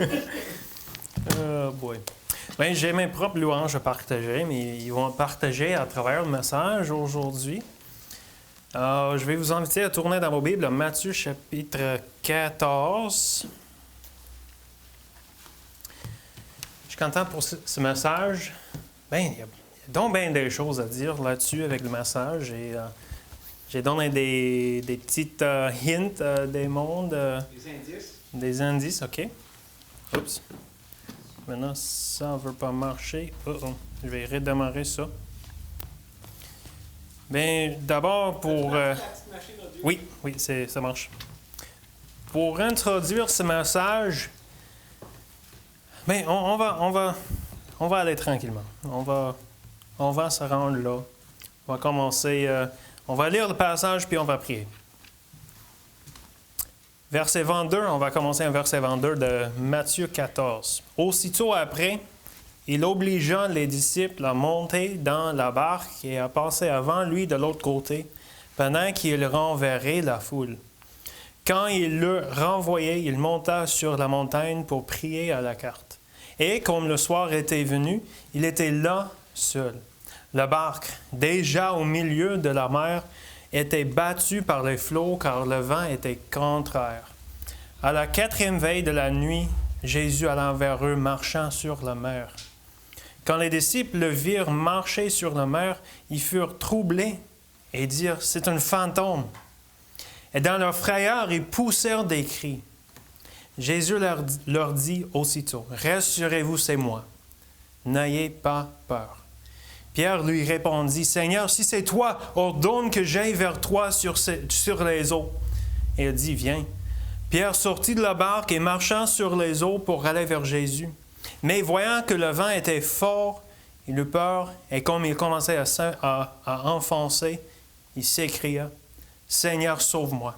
Oh boy. Ben, j'ai mes propres louanges à partager, mais ils vont partager à travers le message aujourd'hui. Je vais vous inviter à tourner dans vos Bibles à Matthieu chapitre 14. Je suis content pour ce message. Ben, il y a donc bien des choses à dire là-dessus avec le message. Et, j'ai donné des petites hints des mondes. Des indices. Des indices, OK. Oups. Maintenant, ça ne veut pas marcher. Je vais redémarrer ça. Bien, d'abord pour... Oui, ça marche. Pour introduire ce message, bien, on va aller tranquillement. On va se rendre là. On va commencer... on va lire le passage, puis on va prier. Verset 22, on va commencer en verset 22 de Matthieu 14. Aussitôt après, il obligea les disciples à monter dans la barque et à passer avant lui de l'autre côté, pendant qu'il renverrait la foule. Quand il le renvoyait, il monta sur la montagne pour prier à la carte. Et comme le soir était venu, il était là seul. La barque, déjà au milieu de la mer, était battue par les flots car le vent était contraire. À la 4e veille de la nuit, Jésus alla vers eux marchant sur la mer. Quand les disciples le virent marcher sur la mer, ils furent troublés et dirent « C'est un fantôme ». Et dans leur frayeur, ils poussèrent des cris. Jésus leur dit aussitôt « Rassurez-vous, c'est moi. N'ayez pas peur. » Pierre lui répondit, « Seigneur, si c'est toi, ordonne que j'aille vers toi sur les eaux. » Et il dit, « Viens. » Pierre sortit de la barque et marcha sur les eaux pour aller vers Jésus. Mais voyant que le vent était fort, il eut peur, et comme il commençait à enfoncer, il s'écria, « Seigneur, sauve-moi. »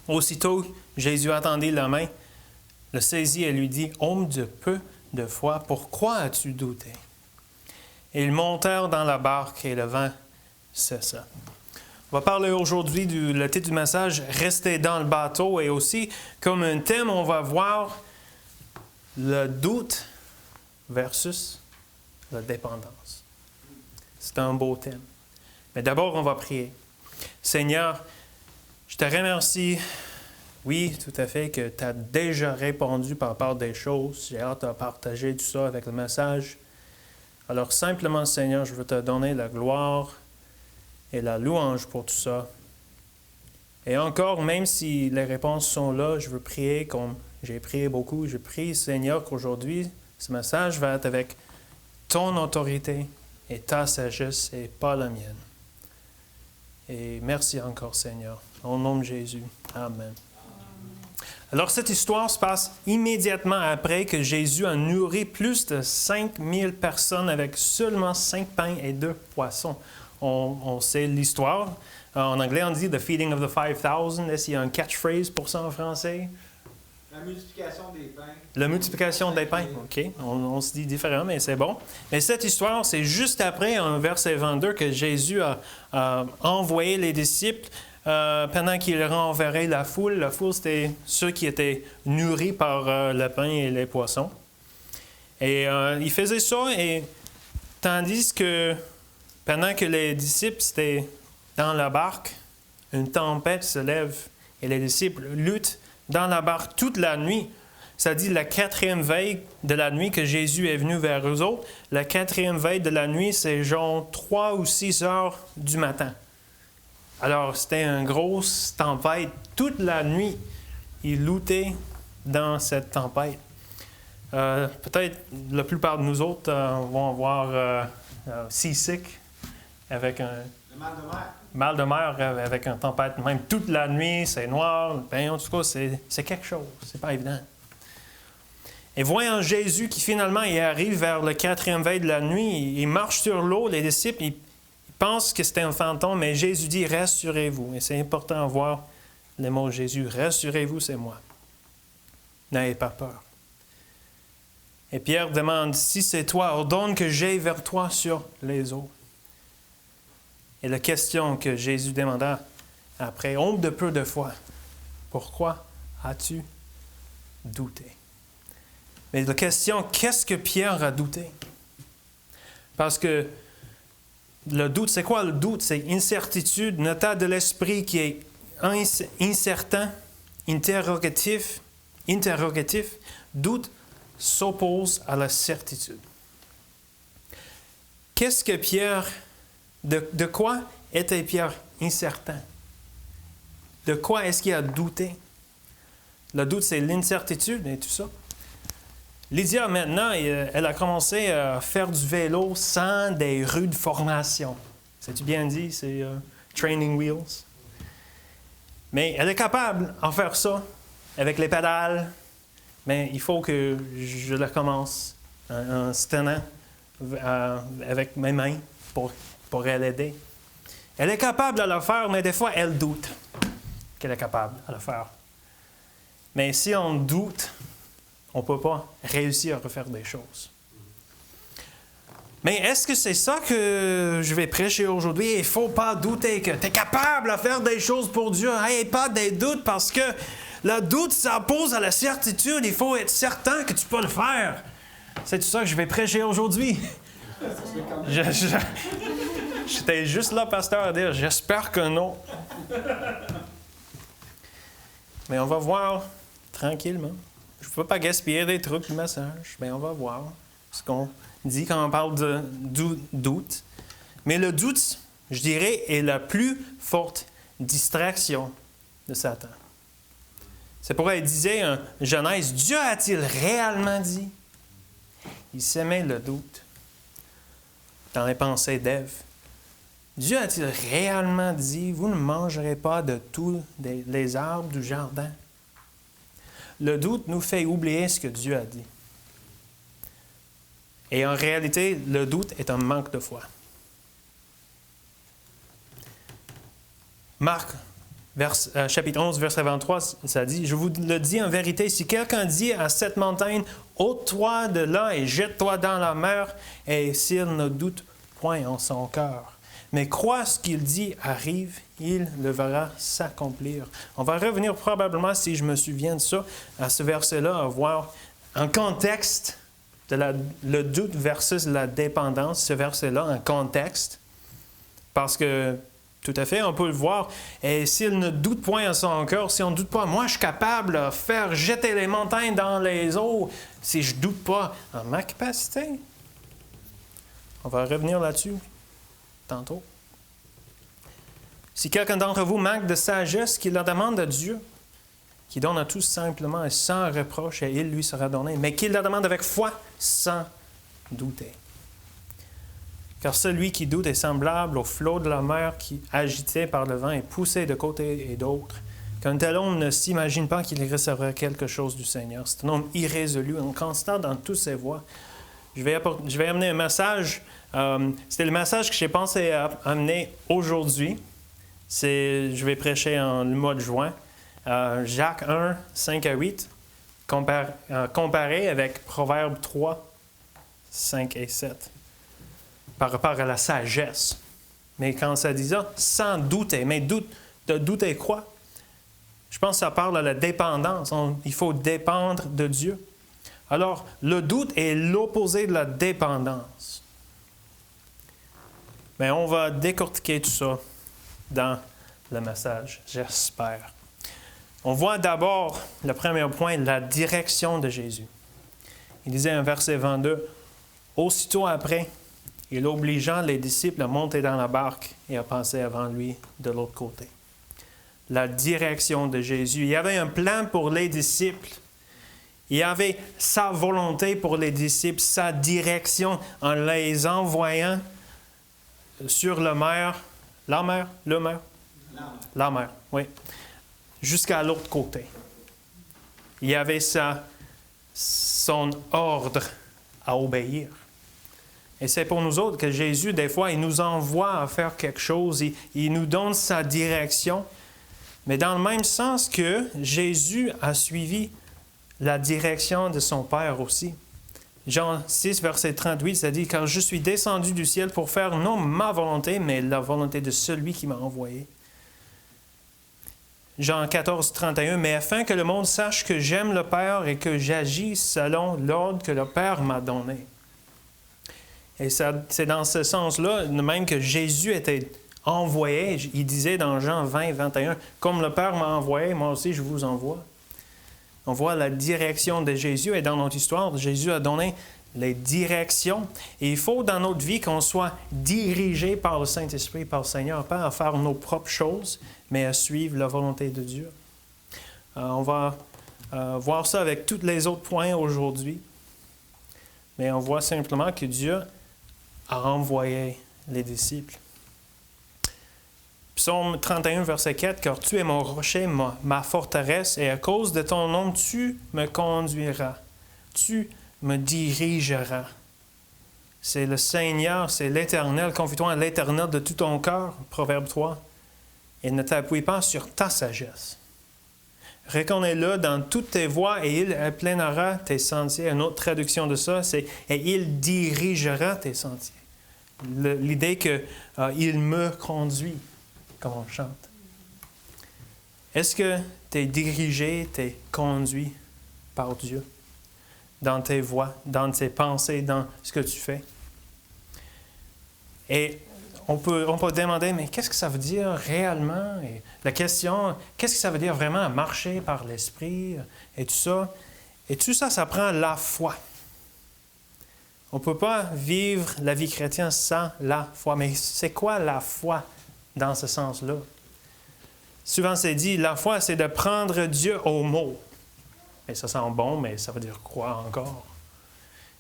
Aussitôt, Jésus attendit la main, le saisit et lui dit, « Homme de peu de foi, pourquoi as-tu douté? » Et ils montèrent dans la barque et le vent cessa. On va parler aujourd'hui le titre du message « Rester dans le bateau » et aussi, comme un thème, on va voir le doute versus la dépendance. C'est un beau thème. Mais d'abord, on va prier. Seigneur, je te remercie, oui, tout à fait, que tu as déjà répondu par rapport à des choses. J'ai hâte de partager tout ça avec le message. Alors simplement, Seigneur, je veux te donner la gloire et la louange pour tout ça. Et encore, même si les réponses sont là, je veux prier comme j'ai prié beaucoup. Je prie, Seigneur, qu'aujourd'hui, ce message va être avec ton autorité et ta sagesse et pas la mienne. Et merci encore, Seigneur. Au nom de Jésus. Amen. Alors, cette histoire se passe immédiatement après que Jésus a nourri plus de 5000 personnes avec seulement 5 pains et 2 poissons. On sait l'histoire. En anglais, on dit « the feeding of the 5,000 ». Est-ce qu'il y a un catchphrase pour ça en français? La multiplication des pains. La multiplication des pains, OK. On se dit différent, mais c'est bon. Mais cette histoire, c'est juste après, en verset 22, que Jésus a envoyé les disciples pendant qu'il renverrait la foule. La foule, c'était ceux qui étaient nourris par le pain et les poissons. Et il faisait ça, et tandis que pendant que les disciples étaient dans la barque, une tempête se lève et les disciples luttent dans la barque toute la nuit. Ça dit la 4e veille de la nuit que Jésus est venu vers eux autres. La 4e veille de la nuit, c'est genre 3 ou 6 heures du matin. Alors, c'était une grosse tempête. Toute la nuit, ils luttaient dans cette tempête. Peut-être la plupart de nous autres vont avoir seasick avec un... Le mal de mer. Mal de mer avec une tempête, même toute la nuit, c'est noir. Ben, en tout cas, c'est quelque chose. C'est pas évident. Et voyant Jésus qui finalement il arrive vers le 4e veille de la nuit, il marche sur l'eau, les disciples, ils pensent que c'était un fantôme, mais Jésus dit « Rassurez-vous ». Et c'est important de voir les mots de Jésus. « Rassurez-vous, c'est moi. N'ayez pas peur ». Et Pierre demande « Si c'est toi, ordonne que j'aille vers toi sur les eaux ». Et la question que Jésus demanda après, « Homme de peu de foi, pourquoi as-tu douté? » Mais la question, qu'est-ce que Pierre a douté? Parce que le doute, c'est quoi le doute? C'est incertitude, un état de l'esprit qui est incertain, interrogatif. Doute s'oppose à la certitude. Qu'est-ce que Pierre, de quoi était Pierre incertain? De quoi est-ce qu'il a douté? Le doute, c'est l'incertitude et tout ça. Lydia, maintenant, elle a commencé à faire du vélo sans des rudes formations. C'est-tu bien dit? C'est training wheels. Mais elle est capable de faire ça avec les pédales. Mais il faut que je la commence en se tenant avec mes mains pour l'aider. Elle est capable de le faire, mais des fois, elle doute qu'elle est capable de le faire. Mais si on doute, on ne peut pas réussir à refaire des choses. Mais est-ce que c'est ça que je vais prêcher aujourd'hui? Il ne faut pas douter que tu es capable de faire des choses pour Dieu. Hey, pas des doutes parce que le doute s'oppose à la certitude. Il faut être certain que tu peux le faire. C'est ça que je vais prêcher aujourd'hui. J'étais juste là, pasteur, à dire, j'espère que non. Mais on va voir tranquillement. Je ne peux pas gaspiller des trucs du message, mais on va voir ce qu'on dit quand on parle de doute. Mais le doute, je dirais, est la plus forte distraction de Satan. C'est pourquoi il disait en Genèse, Dieu a-t-il réellement dit? Il s'aimait le doute dans les pensées d'Ève. Dieu a-t-il réellement dit, vous ne mangerez pas de tous les arbres du jardin? Le doute nous fait oublier ce que Dieu a dit. Et en réalité, le doute est un manque de foi. Marc, chapitre 11, verset 23, ça dit, « Je vous le dis en vérité, si quelqu'un dit à cette montagne, ôte-toi de là et jette-toi dans la mer, et s'il ne doute point en son cœur, mais croit ce qu'il dit arrive, il le verra s'accomplir. » On va revenir probablement, si je me souviens de ça, à ce verset-là, à voir en contexte le doute versus la dépendance, ce verset-là en contexte, parce que tout à fait, on peut le voir. Et s'il ne doute point en son cœur, si on ne doute pas, moi je suis capable de faire jeter les montagnes dans les eaux, si je ne doute pas en ma capacité. On va revenir là-dessus tantôt. Si quelqu'un d'entre vous manque de sagesse, qu'il la demande à Dieu, qui donne à tous simplement et sans reproche, et il lui sera donné, mais qu'il la demande avec foi, sans douter. Car celui qui doute est semblable au flot de la mer qui, agité par le vent, est poussé de côté et d'autre. Qu'un tel homme ne s'imagine pas qu'il recevra quelque chose du Seigneur. C'est un homme irrésolu, inconstant dans toutes ses voies. Je vais amener un message. C'était le message que j'ai pensé amener aujourd'hui. Je vais prêcher en le mois de juin. Jacques 1, 5 à 8, comparé avec Proverbe 3, 5 et 7. Par rapport à la sagesse. Mais quand ça dit ça, sans douter. Mais de douter quoi? Je pense que ça parle de la dépendance. Il faut dépendre de Dieu. Alors, le doute est l'opposé de la dépendance. Mais on va décortiquer tout ça dans le message, j'espère. On voit d'abord, le premier point, la direction de Jésus. Il disait en verset 22, « Aussitôt après, il obligeant les disciples à monter dans la barque et à passer avant lui de l'autre côté. » La direction de Jésus. Il y avait un plan pour les disciples. Il y avait sa volonté pour les disciples, sa direction en les envoyant sur la mer, oui, jusqu'à l'autre côté. Il y avait son ordre à obéir. Et c'est pour nous autres que Jésus, des fois, il nous envoie à faire quelque chose, il nous donne sa direction, mais dans le même sens que Jésus a suivi la direction de son Père aussi. Jean 6, verset 38, ça dit « Car je suis descendu du ciel pour faire non ma volonté, mais la volonté de celui qui m'a envoyé. » Jean 14, 31, « Mais afin que le monde sache que j'aime le Père et que j'agis selon l'ordre que le Père m'a donné. » Et c'est dans ce sens-là, même que Jésus était envoyé. Il disait dans Jean 20, 21, « Comme le Père m'a envoyé, moi aussi je vous envoie. » On voit la direction de Jésus et dans notre histoire, Jésus a donné les directions. Et il faut dans notre vie qu'on soit dirigé par le Saint-Esprit, par le Seigneur, pas à faire nos propres choses, mais à suivre la volonté de Dieu. On va voir ça avec tous les autres points aujourd'hui. Mais on voit simplement que Dieu a envoyé les disciples. Psaume 31, verset 4, « Car tu es mon rocher, ma forteresse, et à cause de ton nom, tu me conduiras. Tu me dirigeras. » C'est le Seigneur, c'est l'Éternel. Confie-toi à l'Éternel de tout ton cœur, Proverbe 3. Et ne t'appuie pas sur ta sagesse. Reconnais-le dans toutes tes voies et il aplanera tes sentiers. Une autre traduction de ça, c'est « Et il dirigera tes sentiers. » L'idée qu'il me conduit, comme on chante. Est-ce que tu es dirigé, tu es conduit par Dieu dans tes voies, dans tes pensées, dans ce que tu fais? Et on peut demander, mais qu'est-ce que ça veut dire réellement? Et la question, qu'est-ce que ça veut dire vraiment marcher par l'Esprit et tout ça? Et tout ça, ça prend la foi. On ne peut pas vivre la vie chrétienne sans la foi. Mais c'est quoi la foi dans ce sens-là? Souvent, c'est dit, la foi, c'est de prendre Dieu au mot. Et ça sent bon, mais ça veut dire quoi encore?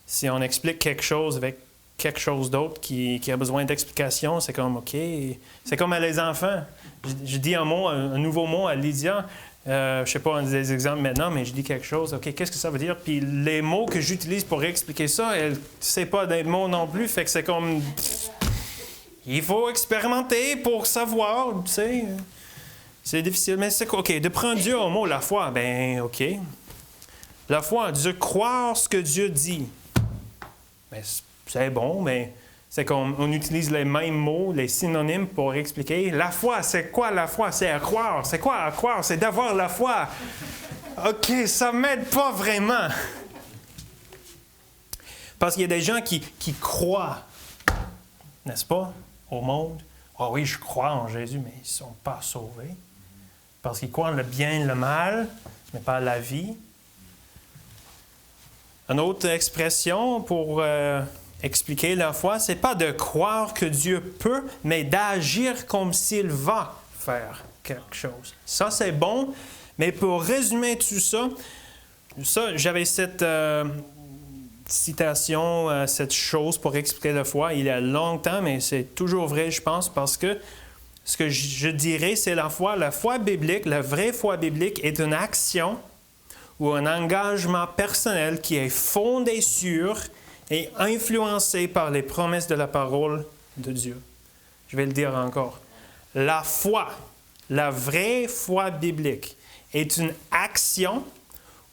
Si on explique quelque chose avec quelque chose d'autre qui a besoin d'explication, c'est comme, OK. C'est comme à les enfants. Je dis un nouveau mot à Lydia. Je ne sais pas des exemples maintenant, mais je dis quelque chose. OK, qu'est-ce que ça veut dire? Puis les mots que j'utilise pour expliquer ça, elle ne sait pas des mots non plus. Fait que c'est comme... Il faut expérimenter pour savoir, tu sais. C'est difficile, mais c'est OK. De prendre Dieu au mot, la foi, ben OK. La foi, de croire ce que Dieu dit. Ben, c'est bon, mais c'est qu'on utilise les mêmes mots, les synonymes pour expliquer. La foi, c'est quoi la foi? C'est à croire. C'est quoi à croire? C'est d'avoir la foi. OK, ça ne m'aide pas vraiment. Parce qu'il y a des gens qui croient, n'est-ce pas, au monde. Ah oui, je crois en Jésus, mais ils ne sont pas sauvés. Parce qu'ils croient en le bien et le mal, mais pas la vie. Une autre expression pour expliquer la foi, c'est pas de croire que Dieu peut, mais d'agir comme s'il va faire quelque chose. Ça, c'est bon, mais pour résumer tout ça, j'avais cette citation, cette chose pour expliquer la foi il y a longtemps, mais c'est toujours vrai, je pense, parce que ce que je dirais, c'est la foi. La foi biblique, la vraie foi biblique est une action ou un engagement personnel qui est fondé sur et influencé par les promesses de la parole de Dieu. Je vais le dire encore. La foi, la vraie foi biblique, est une action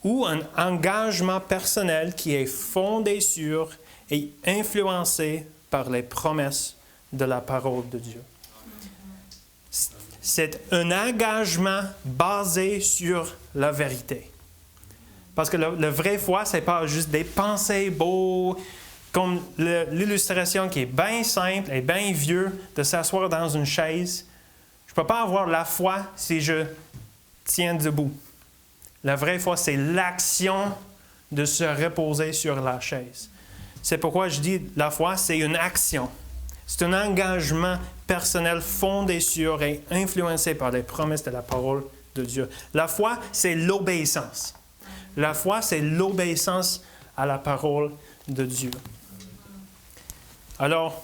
ou un engagement personnel qui est fondé sur et influencé par les promesses de la parole de Dieu. C'est un engagement basé sur la vérité. Parce que la vraie foi, ce n'est pas juste des pensées beaux, comme l'illustration qui est bien simple et bien vieux, de s'asseoir dans une chaise. Je ne peux pas avoir la foi si je tiens debout. La vraie foi, c'est l'action de se reposer sur la chaise. C'est pourquoi je dis la foi, c'est une action. C'est un engagement personnel fondé sur et influencé par les promesses de la parole de Dieu. La foi, c'est l'obéissance. La foi, c'est l'obéissance à la parole de Dieu. Alors,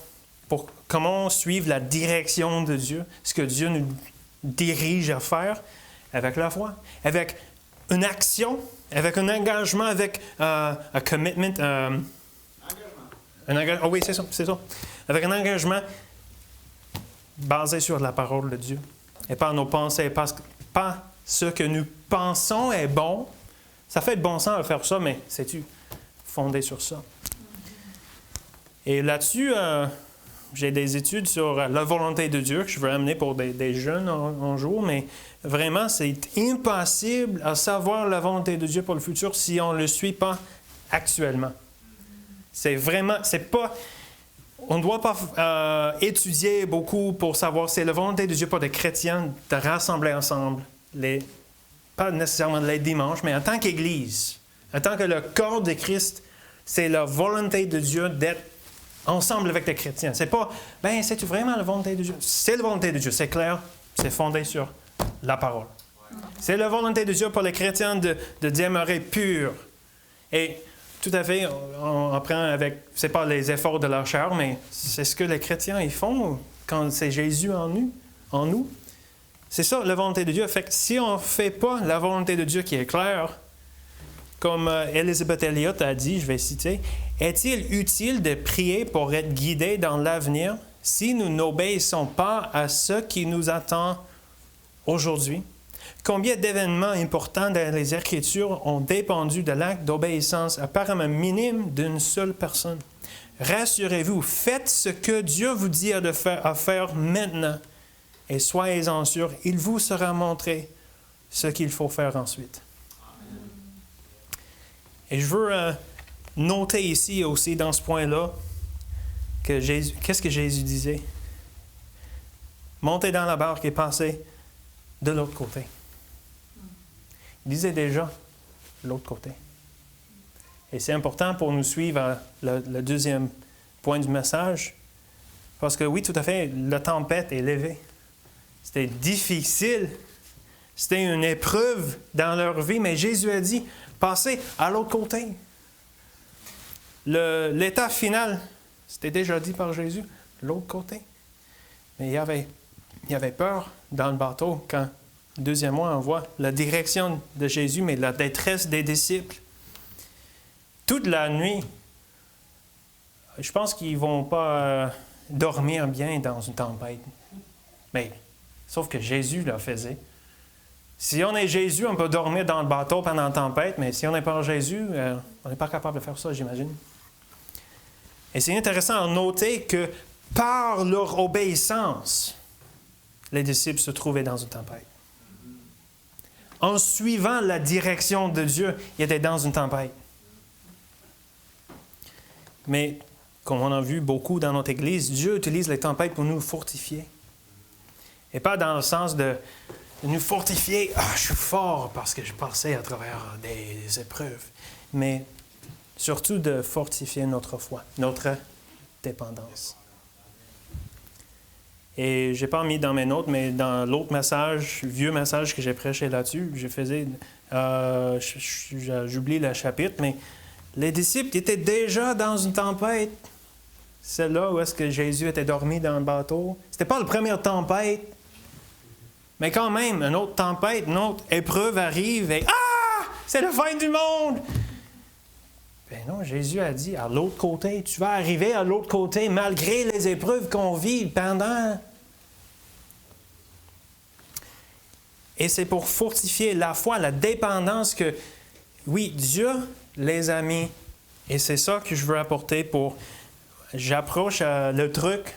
comment suivre la direction de Dieu, ce que Dieu nous dirige à faire? Avec la foi, avec une action, avec un engagement, avec un commitment. Oh oui, c'est ça. Avec un engagement basé sur la parole de Dieu. Et pas nos pensées, pas ce que nous pensons est bon. Ça fait de bon sens de faire ça, mais c'est-tu fondé sur ça? Et là-dessus, j'ai des études sur la volonté de Dieu que je veux amener pour des jeunes un jour, mais vraiment, c'est impossible à savoir la volonté de Dieu pour le futur si on ne le suit pas actuellement. C'est pas... On ne doit pas étudier beaucoup pour savoir c'est la volonté de Dieu pour des chrétiens de rassembler ensemble, pas nécessairement les dimanches, mais en tant qu'Église, en tant que le corps de Christ, c'est la volonté de Dieu d'être ensemble avec les chrétiens. C'est pas, c'est-tu vraiment la volonté de Dieu? C'est la volonté de Dieu, c'est clair, c'est fondé sur la parole. C'est la volonté de Dieu pour les chrétiens de demeurer purs. Et tout à fait, on apprend avec, c'est pas les efforts de leur chair, mais c'est ce que les chrétiens ils font quand c'est Jésus en nous. C'est ça, la volonté de Dieu. Fait que si on ne fait pas la volonté de Dieu qui est claire, comme Elisabeth Elliot a dit, je vais citer, « Est-il utile de prier pour être guidé dans l'avenir si nous n'obéissons pas à ce qui nous attend aujourd'hui? Combien d'événements importants dans les Écritures ont dépendu de l'acte d'obéissance apparemment minime d'une seule personne? Rassurez-vous, faites ce que Dieu vous dit à faire maintenant. Et soyez-en sûrs, il vous sera montré ce qu'il faut faire ensuite. » Et je veux noter ici aussi, dans ce point-là, que qu'est-ce que Jésus disait? Montez dans la barque et passez de l'autre côté. Il disait déjà l'autre côté. Et c'est important pour nous suivre à le deuxième point du message, parce que oui, tout à fait, la tempête est levée. C'était difficile. C'était une épreuve dans leur vie, mais Jésus a dit, passez à l'autre côté. L'état final, c'était déjà dit par Jésus, l'autre côté. Mais il y avait peur dans le bateau quand, deuxièmement, on voit la direction de Jésus, mais la détresse des disciples. Toute la nuit, je pense qu'ils ne vont pas dormir bien dans une tempête. Mais, sauf que Jésus le faisait. Si on est Jésus, on peut dormir dans le bateau pendant la tempête, mais si on n'est pas Jésus, on n'est pas capable de faire ça, j'imagine. Et c'est intéressant de noter que par leur obéissance, les disciples se trouvaient dans une tempête. En suivant la direction de Dieu, ils étaient dans une tempête. Mais, comme on a vu beaucoup dans notre Église, Dieu utilise les tempêtes pour nous fortifier. Et pas dans le sens de nous fortifier. « Ah, je suis fort parce que je passais à travers des épreuves. » Mais surtout de fortifier notre foi, notre dépendance. Et je n'ai pas mis dans mes notes, mais dans l'autre message, vieux message que j'ai prêché là-dessus, j'oublie le chapitre, mais les disciples étaient déjà dans une tempête. Celle-là où est-ce que Jésus était dormi dans le bateau. C'était pas la première tempête. Mais quand même, une autre tempête, une autre épreuve arrive et « Ah! C'est la fin du monde! » Ben non, Jésus a dit à l'autre côté, tu vas arriver à l'autre côté malgré les épreuves qu'on vit pendant. Et c'est pour fortifier la foi, la dépendance que, oui, Dieu les a mis. Et c'est ça que je veux apporter pour, j'approche le truc.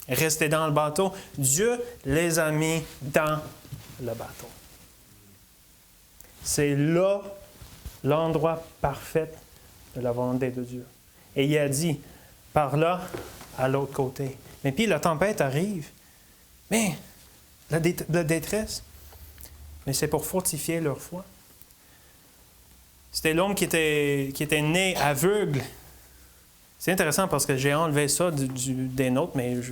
Rester dans le bateau. Dieu les a mis dans le bateau. C'est là l'endroit parfait de la volonté de Dieu. Et il a dit, par là, à l'autre côté. Mais puis la tempête arrive. Mais la détresse. Mais c'est pour fortifier leur foi. C'était l'homme qui était né aveugle. C'est intéressant parce que j'ai enlevé ça des notes, mais je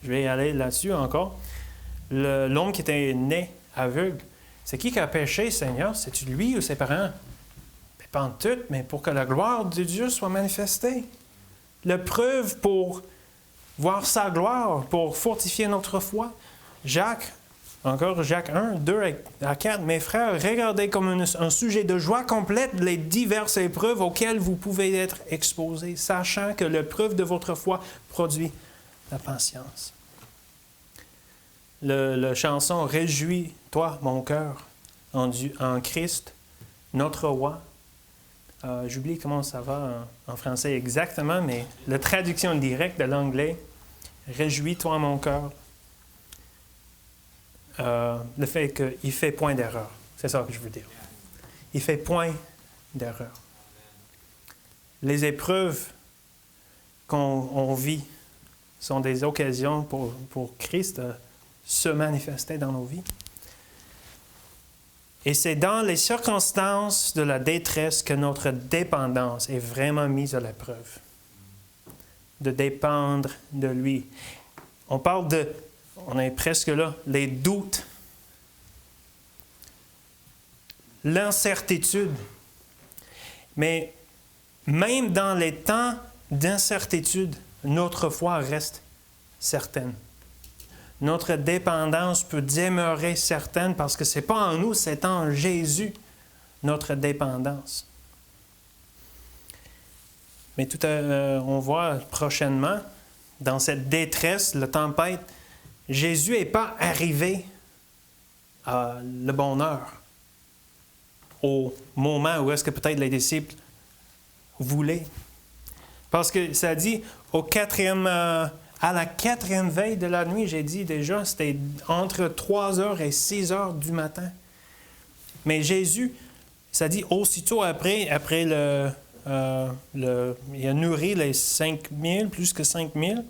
vais aller là-dessus encore. L'homme qui était né aveugle, c'est qui a péché, Seigneur? C'est-tu lui ou ses parents? Pas en tout, mais pour que la gloire de Dieu soit manifestée. La preuve pour voir sa gloire, pour fortifier notre foi. Jacques 1, 2 à 4. Mes frères, regardez comme un sujet de joie complète les diverses épreuves auxquelles vous pouvez être exposés, sachant que l'épreuve de votre foi produit la patience. La chanson « Réjouis-toi, mon cœur, en Christ, notre roi ». J'oublie comment ça va en français exactement, mais la traduction directe de l'anglais, Réjouis-toi, mon cœur. Le fait qu'il fait point d'erreur. C'est ça que je veux dire. Il fait point d'erreur. Les épreuves qu'on vit sont des occasions pour Christ de se manifester dans nos vies. Et c'est dans les circonstances de la détresse que notre dépendance est vraiment mise à l'épreuve. De dépendre de lui. On est presque là, les doutes, l'incertitude. Mais même dans les temps d'incertitude, notre foi reste certaine. Notre dépendance peut demeurer certaine parce que ce n'est pas en nous, c'est en Jésus, notre dépendance. Mais on voit prochainement, dans cette détresse, la tempête, Jésus n'est pas arrivé à le bonheur au moment où est-ce que peut-être les disciples voulaient. Parce que ça dit, à la 4e veille de la nuit, j'ai dit déjà, c'était entre 3h et 6h du matin. Mais Jésus, ça dit aussitôt après il a nourri les 5000, plus que 5000.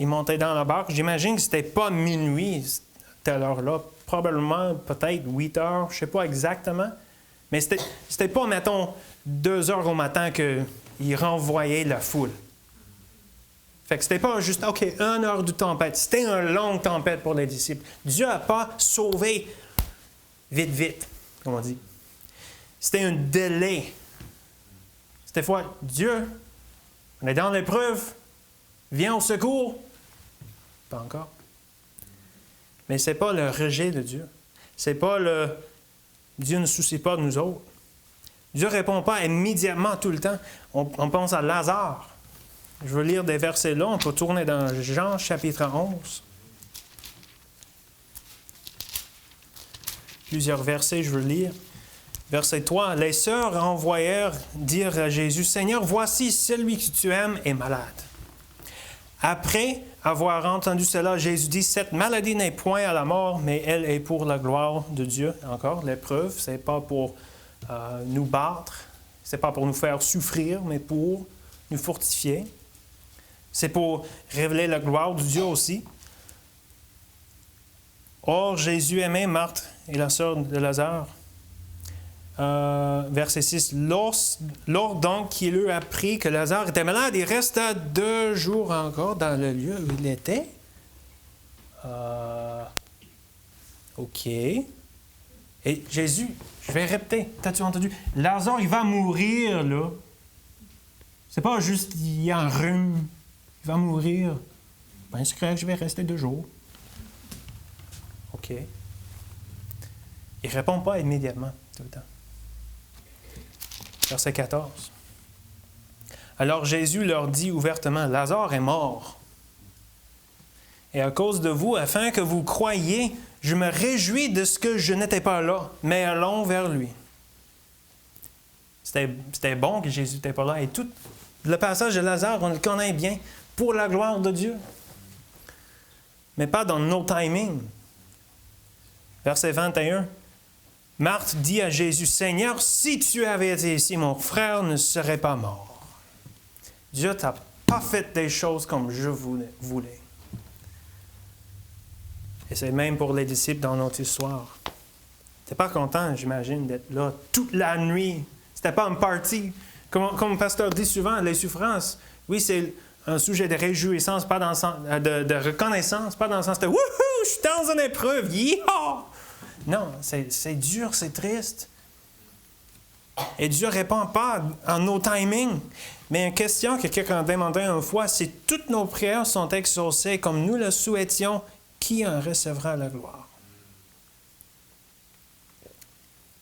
Il montait dans la barque. J'imagine que ce n'était pas minuit, telle heure-là. Probablement, peut-être 8 heures, je ne sais pas exactement. Mais c'était pas, mettons, 2 heures au matin qu'il renvoyait la foule. Fait que c'était pas juste, OK, 1 heure de tempête. C'était une longue tempête pour les disciples. Dieu n'a pas sauvé vite, comme on dit. C'était un délai. C'était fois, Dieu, on est dans l'épreuve, viens au secours. Pas encore. Mais ce n'est pas le rejet de Dieu. C'est pas Dieu ne soucie pas de nous autres. Dieu ne répond pas immédiatement tout le temps. On pense à Lazare. Je veux lire des versets là. On peut tourner dans Jean chapitre 11. Plusieurs versets, je veux lire. Verset 3. Les sœurs envoyèrent dire à Jésus, « Seigneur, voici celui que tu aimes est malade. » Après avoir entendu cela, Jésus dit, « Cette maladie n'est point à la mort, mais elle est pour la gloire de Dieu. » Encore, l'épreuve, ce n'est pas pour nous battre, ce n'est pas pour nous faire souffrir, mais pour nous fortifier. C'est pour révéler la gloire de Dieu aussi. Or, Jésus aimait Marthe et la sœur de Lazare. Verset 6. Lors donc qu'il eut appris que Lazare était malade, il resta 2 jours encore dans le lieu où il était. OK. Et Jésus, je vais répéter, t'as-tu entendu? Lazare, il va mourir, là. C'est pas juste, il y a un rhume, il va mourir. Ben, c'est correct, je vais rester 2 jours. OK. Il ne répond pas immédiatement, tout le temps. Verset 14. Alors Jésus leur dit ouvertement, « Lazare est mort. Et à cause de vous, afin que vous croyiez, je me réjouis de ce que je n'étais pas là, mais allons vers lui. » C'était bon que Jésus n'était pas là. Et tout le passage de Lazare, on le connaît bien, pour la gloire de Dieu. Mais pas dans nos timings. Verset 21. Marthe dit à Jésus, « Seigneur, si tu avais été ici, mon frère ne serait pas mort. » Dieu t'a pas fait des choses comme je voulais. Et c'est même pour les disciples dans notre histoire. Tu n'es pas content, j'imagine, d'être là toute la nuit. C'était pas un party. Comme le pasteur dit souvent, les souffrances, oui, c'est un sujet de réjouissance, pas dans le sens, de reconnaissance, pas dans le sens de « Wouhou, je suis dans une épreuve, yeah! » Non, c'est dur, c'est triste. Et Dieu ne répond pas en nos timings. Mais une question que quelqu'un a demandé une fois, si toutes nos prières sont exaucées comme nous le souhaitions, qui en recevra la gloire?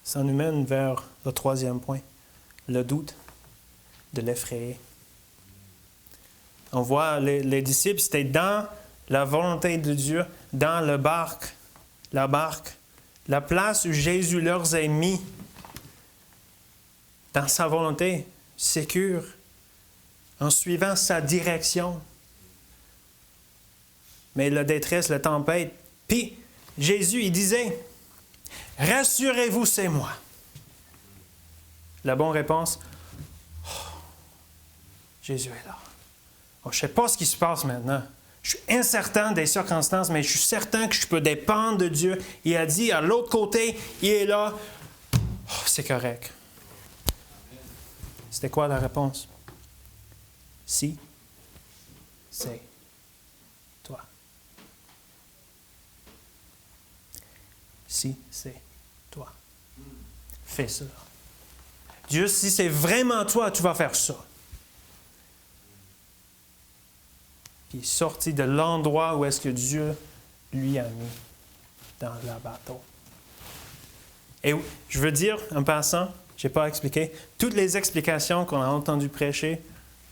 Ça nous mène vers le 3e point, le doute de l'effrayer. On voit les disciples, c'était dans la volonté de Dieu, dans la barque, la place où Jésus leur a mis, dans sa volonté, sécure, en suivant sa direction. mais la détresse, la tempête. Puis Jésus, il disait, « Rassurez-vous, c'est moi. » La bonne réponse, « Oh, Jésus est là. Oh, je ne sais pas ce qui se passe maintenant. Je suis incertain des circonstances, mais je suis certain que je peux dépendre de Dieu. » Il a dit, à l'autre côté, il est là. Oh, c'est correct. C'était quoi la réponse? Si, c'est toi. Si, c'est toi. Fais ça. Dieu, si c'est vraiment toi, tu vas faire ça. Puis il est sorti de l'endroit où est-ce que Dieu lui a mis dans le bateau. Et je veux dire, en passant, je n'ai pas expliqué, toutes les explications qu'on a entendues prêcher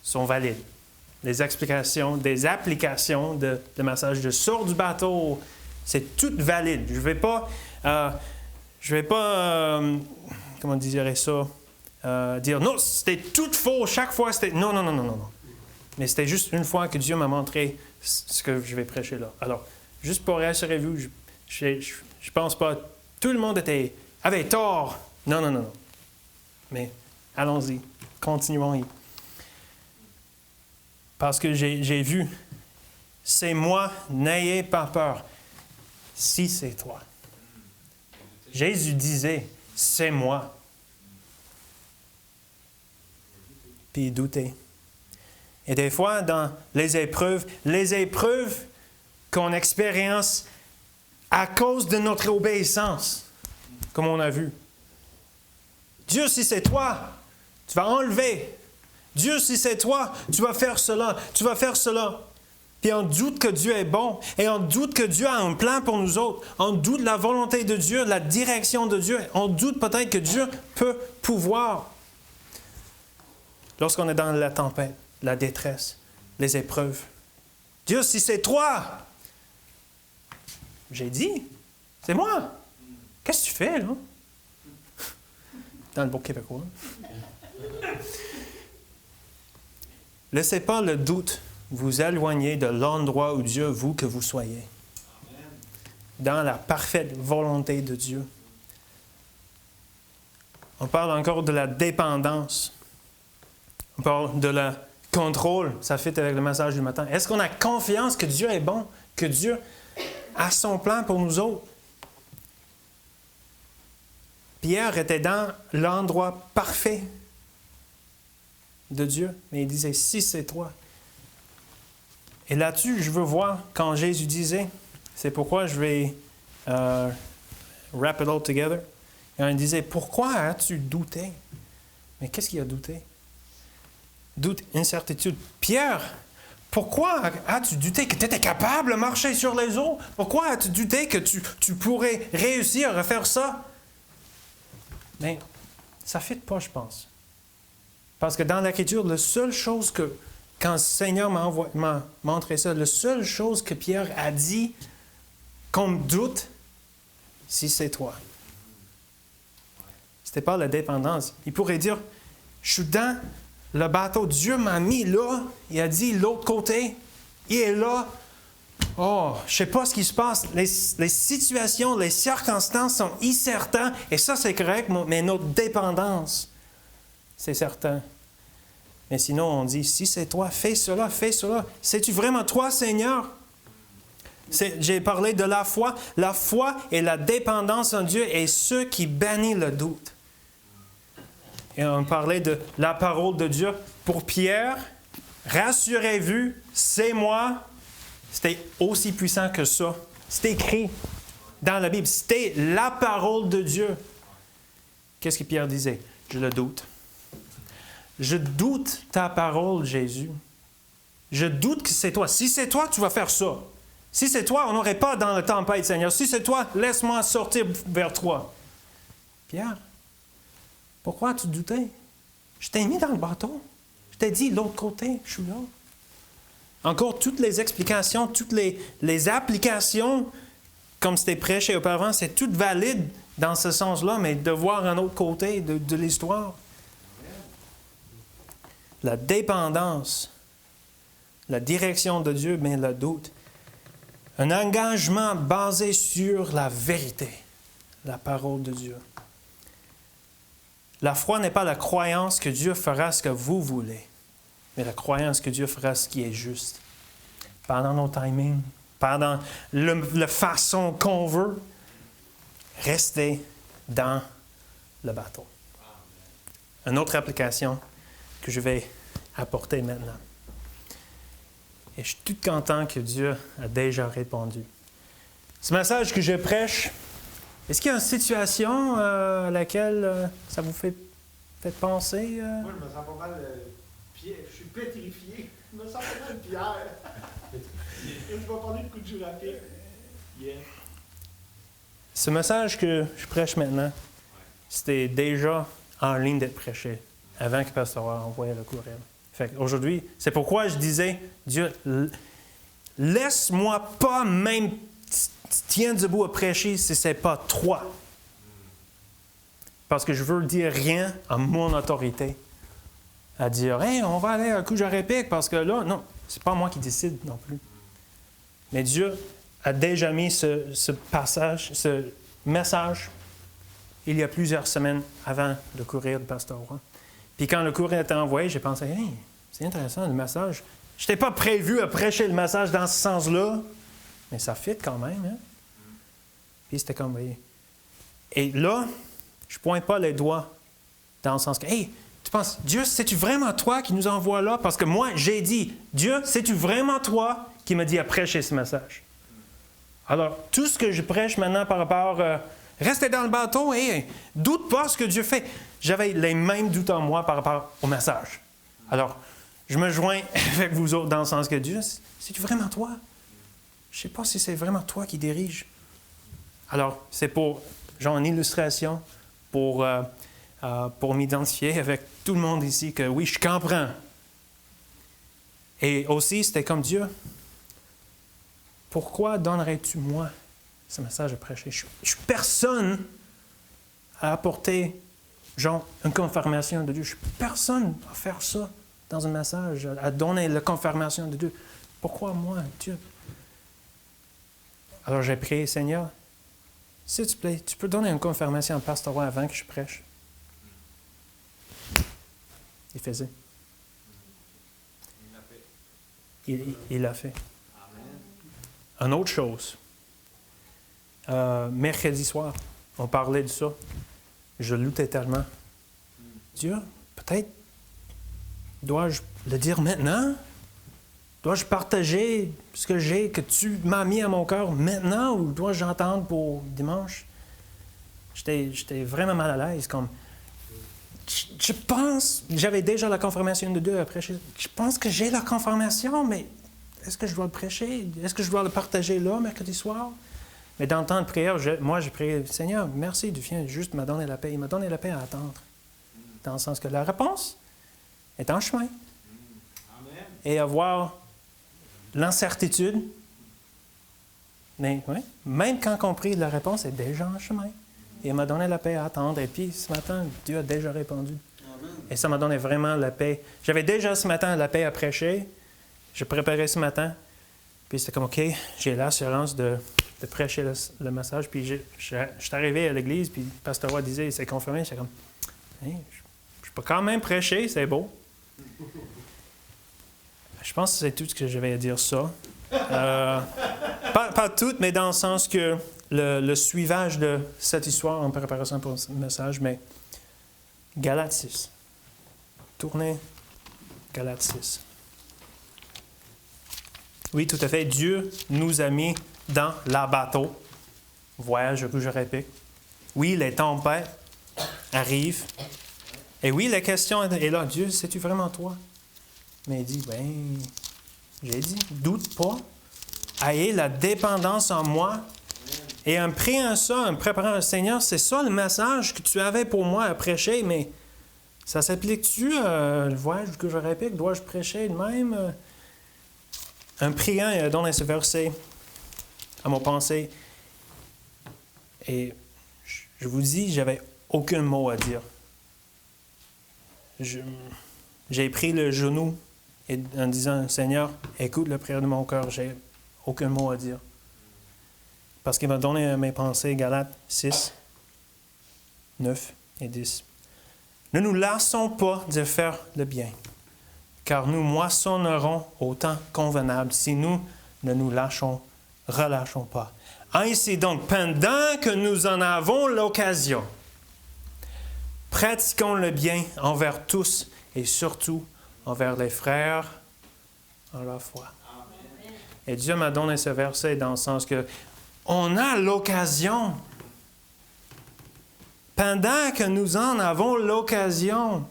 sont valides. Les explications, des applications de message de sort du bateau, c'est tout valide. Je vais pas comment dirais ça, dire non, c'était tout faux, chaque fois c'était... Non. Mais c'était juste une fois que Dieu m'a montré ce que je vais prêcher là. Alors, juste pour rassurer-vous, je pense pas, tout le monde avait tort. Non. Mais allons-y, continuons-y. Parce que j'ai vu, c'est moi, n'ayez pas peur, si c'est toi. Jésus disait, c'est moi. Puis il doutait. Et des fois, dans les épreuves qu'on expérience à cause de notre obéissance, comme on a vu. Dieu, si c'est toi, tu vas enlever. Dieu, si c'est toi, tu vas faire cela, tu vas faire cela. Puis on doute que Dieu est bon, et on doute que Dieu a un plan pour nous autres. On doute la volonté de Dieu, la direction de Dieu. On doute peut-être que Dieu peut pouvoir. Lorsqu'on est dans la tempête, la détresse, les épreuves. Dieu, si c'est toi, j'ai dit, c'est moi. Qu'est-ce que tu fais, là? Dans le beau québécois. Laissez pas le doute vous éloigner de l'endroit où Dieu veut que vous soyez. Dans la parfaite volonté de Dieu. On parle encore de la dépendance. On parle de la contrôle. Ça fit avec le message du matin. Est-ce qu'on a confiance que Dieu est bon? Que Dieu a son plan pour nous autres? Pierre était dans l'endroit parfait de Dieu, mais il disait, si c'est toi. Et là-dessus, je veux voir quand Jésus disait, c'est pourquoi je vais wrap it all together. Et il disait, pourquoi as-tu douté? Mais qu'est-ce qu'il a douté? Doute, incertitude. Pierre, pourquoi as-tu douté que tu étais capable de marcher sur les eaux? Pourquoi as-tu douté que tu pourrais réussir à faire ça? Mais ça ne fit pas, je pense. Parce que dans l'Écriture, la seule chose que, quand le Seigneur m'a montré ça, la seule chose que Pierre a dit qu'on me doute, si c'est toi. Ce n'était pas la dépendance. Il pourrait dire, je suis dans le bateau, Dieu m'a mis là, il a dit l'autre côté, il est là. Oh, je ne sais pas ce qui se passe. Les situations, les circonstances sont incertaines, et ça c'est correct, mais notre dépendance, c'est certain. Mais sinon, on dit, si c'est toi, fais cela, fais cela. C'est-tu vraiment toi, Seigneur? J'ai parlé de la foi. La foi et la dépendance en Dieu est ce qui bannit le doute. Et on parlait de la parole de Dieu. Pour Pierre, rassurez-vous, c'est moi. C'était aussi puissant que ça. C'était écrit dans la Bible. C'était la parole de Dieu. Qu'est-ce que Pierre disait? Je le doute. Je doute ta parole, Jésus. Je doute que c'est toi. Si c'est toi, tu vas faire ça. Si c'est toi, on n'aurait pas dans le tempête, Seigneur. Si c'est toi, laisse-moi sortir vers toi. Pierre, pourquoi tu doutais? Je t'ai mis dans le bateau. Je t'ai dit, l'autre côté, je suis là. Encore toutes les explications, toutes les applications, comme c'était prêché auparavant, c'est tout valide dans ce sens-là, mais de voir un autre côté de l'histoire. La dépendance, la direction de Dieu, mais le doute. Un engagement basé sur la vérité, la parole de Dieu. La foi n'est pas la croyance que Dieu fera ce que vous voulez, mais la croyance que Dieu fera ce qui est juste. Pas dans nos timings, pas dans la façon qu'on veut. Restez dans le bateau. Une autre application que je vais apporter maintenant. Et je suis tout content que Dieu a déjà répondu. Ce message que je prêche, est-ce qu'il y a une situation à laquelle ça vous fait penser? Moi, je me sens pas mal je suis pétrifié. Je me sens pas mal Pierre. Je vais parler de coup de jus rapide. Yeah. Ce message que je prêche maintenant, c'était déjà en ligne d'être prêché avant que Pasteur envoie le courriel. Fait aujourd'hui, c'est pourquoi je disais, Dieu, laisse-moi pas même tiens debout à prêcher si ce n'est pas toi. Parce que je veux dire rien à mon autorité. À dire, hey, on va aller à coup de répique parce que là, non, c'est pas moi qui décide non plus. Mais Dieu a déjà mis ce passage, ce message, il y a plusieurs semaines avant le courrier de Pasteur Roy. Puis quand le courrier a été envoyé, j'ai pensé, hey, c'est intéressant le message. Je n'étais pas prévu à prêcher le message dans ce sens-là, mais ça fit quand même. Hein? Puis c'était comme, voyez. Et là, je ne pointe pas les doigts dans le sens que, hey, tu penses, Dieu, c'est-tu vraiment toi qui nous envoie là? Parce que moi, j'ai dit, Dieu, c'est-tu vraiment toi qui m'a dit à prêcher ce message? Alors, tout ce que je prêche maintenant par rapport restez dans le bateau et doute pas ce que Dieu fait. J'avais les mêmes doutes en moi par rapport au message. Alors, je me joins avec vous autres dans le sens que Dieu, c'est-tu vraiment toi? Je ne sais pas si c'est vraiment toi qui dirige. Alors, c'est pour, genre, une illustration pour m'identifier avec tout le monde ici que oui, je comprends. Et aussi, c'était comme Dieu. Pourquoi donnerais-tu moi ce message à prêcher? Je suis personne à apporter, genre, une confirmation de Dieu. Je suis personne à faire ça dans un message, à donner la confirmation de Dieu. Pourquoi moi, Dieu? Alors j'ai prié, Seigneur, s'il te plaît, tu peux donner une confirmation à Pasteur Roy avant que je prêche? Il faisait. Il l'a fait. Une autre chose. Mercredi soir, on parlait de ça. Je luttais tellement. Dieu, peut-être, dois-je le dire maintenant? Dois-je partager ce que j'ai, que tu m'as mis à mon cœur maintenant, ou dois-je entendre pour dimanche? J'étais vraiment mal à l'aise. Comme, je pense, j'avais déjà la confirmation de Dieu à prêcher. Je pense que j'ai la confirmation, mais est-ce que je dois le prêcher? Est-ce que je dois le partager là, mercredi soir? Mais dans le temps de prière, moi, j'ai prié, Seigneur, merci, tu viens juste me donner la paix. Il m'a donné la paix à attendre. Dans le sens que la réponse est en chemin. Amen. Et avoir l'incertitude, mais oui, même quand compris, la réponse est déjà en chemin. Et il m'a donné la paix à attendre. Et puis, ce matin, Dieu a déjà répondu. Amen. Et ça m'a donné vraiment la paix. J'avais déjà ce matin la paix à prêcher. Je préparais ce matin. Puis c'était comme, OK, j'ai l'assurance de prêcher le message. Puis je suis arrivé à l'église, puis le pasteur Roy disait, c'est confirmé. J'étais comme, hey, je peux quand même prêcher, c'est beau. Je pense que c'est tout ce que je vais dire ça. Pas tout, mais dans le sens que le suivage de cette histoire en préparation pour ce message, mais Galates 6. Tournez Galates 6. Oui, tout à fait. Dieu nous a mis dans la bateau. Voyage au je répète. Oui, les tempêtes arrivent. Et oui, la question est là. Dieu, c'est-tu vraiment toi? Mais il dit, ben, j'ai dit, doute pas. Ayez la dépendance en moi. Et en priant ça, en préparant le Seigneur, c'est ça le message que tu avais pour moi à prêcher, mais ça s'applique-tu, le voyage que je répète? Dois-je prêcher de même? En priant, il a donné ce verset à mon pensée. Et je vous dis, j'avais aucun mot à dire. J'ai pris le genou en disant, Seigneur, écoute la prière de mon cœur, j'ai aucun mot à dire. parce qu'il m'a donné mes pensées, Galates 6, 9 et 10. Ne nous lassons pas de faire le bien, car nous moissonnerons au temps convenable si nous ne nous relâchons pas. Ainsi donc, pendant que nous en avons l'occasion, pratiquons le bien envers tous et surtout envers les frères en la foi. Amen. Et Dieu m'a donné ce verset dans le sens que on a l'occasion. Pendant que nous en avons l'occasion,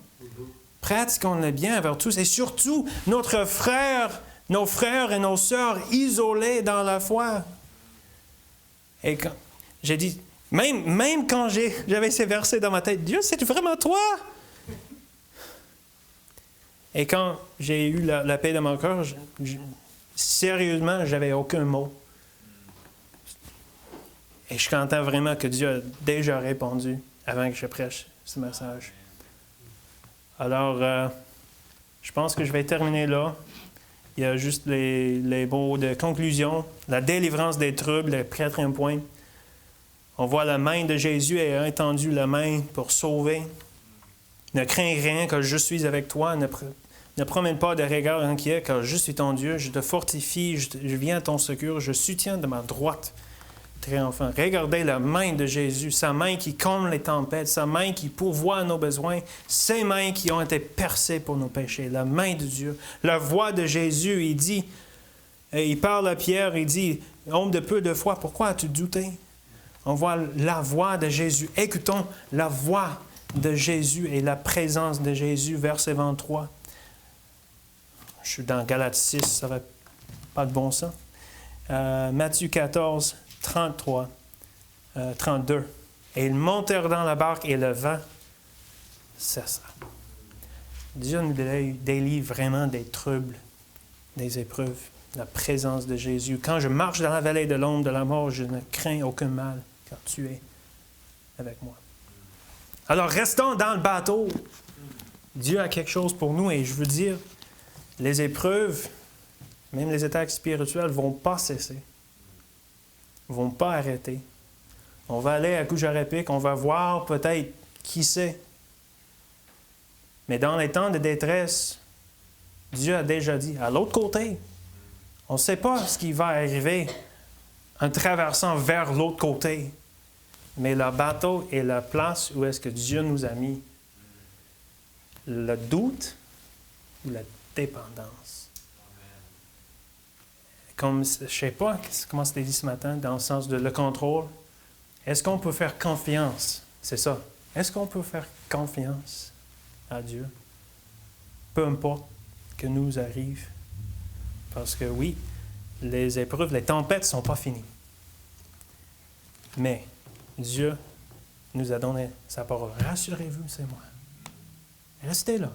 pratiquons le bien envers tous et surtout nos frères et nos sœurs isolés dans la foi. Et quand, j'ai dit, même quand j'avais ces versets dans ma tête, Dieu, c'est vraiment toi? Et quand j'ai eu la paix de mon cœur, sérieusement, j'avais aucun mot. Et je sentais vraiment que Dieu a déjà répondu avant que je prêche ce message. Alors, je pense que je vais terminer là. Il y a juste les mots de conclusion, la délivrance des troubles, le quatrième point. On voit la main de Jésus et a étendu la main pour sauver. Ne crains rien, car je suis avec toi. Ne promène pas de regard inquiet, car je suis ton Dieu. Je te fortifie, je viens à ton secours, je soutiens de ma droite. Triomphant. Regardez la main de Jésus, sa main qui comble les tempêtes, sa main qui pourvoit à nos besoins, ses mains qui ont été percées pour nos péchés, la main de Dieu. La voix de Jésus, il dit, il parle à Pierre, il dit, « Homme de peu de foi, pourquoi as-tu douté? » On voit la voix de Jésus. Écoutons la voix de Jésus et la présence de Jésus, verset 23. Je suis dans Galates 6, ça va pas de bon sens. Matthieu 14, 32. Et ils montèrent dans la barque et le vent cessa. Dieu nous délivre vraiment des troubles, des épreuves, la présence de Jésus. Quand je marche dans la vallée de l'ombre de la mort, je ne crains aucun mal, car tu es avec moi. Alors, restons dans le bateau. Dieu a quelque chose pour nous et je veux dire, les épreuves, même les attaques spirituelles, ne vont pas cesser. Ne vont pas arrêter. On va aller à Couche-à-Repic, on va voir peut-être qui c'est. Mais dans les temps de détresse, Dieu a déjà dit, à l'autre côté, on ne sait pas ce qui va arriver en traversant vers l'autre côté. Mais le bateau est la place où est-ce que Dieu nous a mis. Le doute ou la dépendance. Comme, je ne sais pas comment c'était dit ce matin, dans le sens de le contrôle. Est-ce qu'on peut faire confiance? C'est ça. Est-ce qu'on peut faire confiance à Dieu? Peu importe ce que nous arrive. Parce que oui, les épreuves, les tempêtes ne sont pas finies. Mais Dieu nous a donné sa parole. Rassurez-vous, c'est moi. Restez là.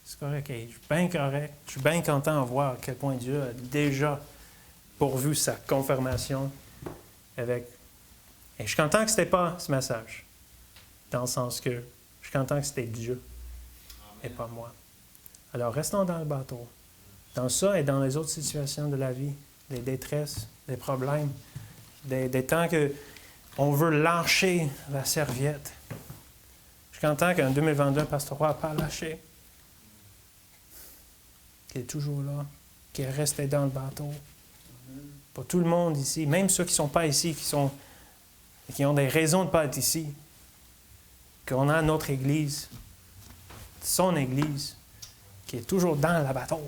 C'est correct. Je suis bien correct. Je suis bien content de voir à quel point Dieu a déjà pourvu sa confirmation avec. Et je suis content que ce n'était pas ce message. Dans le sens que je suis content que c'était Dieu et pas moi. Alors, restons dans le bateau. Dans ça et dans les autres situations de la vie, des détresses, des problèmes, des temps qu'on veut lâcher la serviette. Je suis content qu'en 2022, Pasteur Roy n'a pas lâché. Qu'il est toujours là, qu'il est resté dans le bateau. Pour tout le monde ici, même ceux qui ne sont pas ici, qui ont des raisons de ne pas être ici, qu'on a notre Église, son Église, qui est toujours dans le bateau,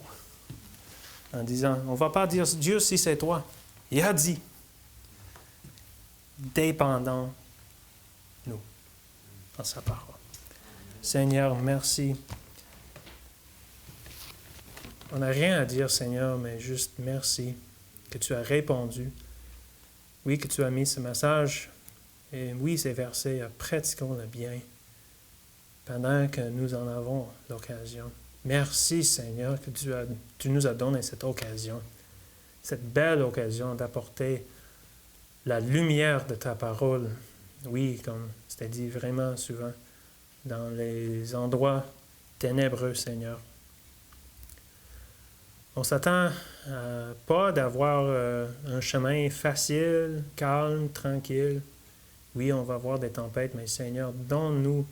en disant, on ne va pas dire Dieu si c'est toi. Il a dit, dépendons nous en sa parole. Seigneur, merci. On n'a rien à dire, Seigneur, mais juste merci que tu as répondu. Oui, que tu as mis ce message, et oui, ces versets, pratiquons le bien pendant que nous en avons l'occasion. Merci, Seigneur, que tu nous as donné cette occasion, cette belle occasion d'apporter la lumière de ta parole. Oui, comme c'était dit vraiment souvent, dans les endroits ténébreux, Seigneur. On s'attend pas d'avoir un chemin facile, calme, tranquille. Oui, on va avoir des tempêtes, mais Seigneur, donne-nous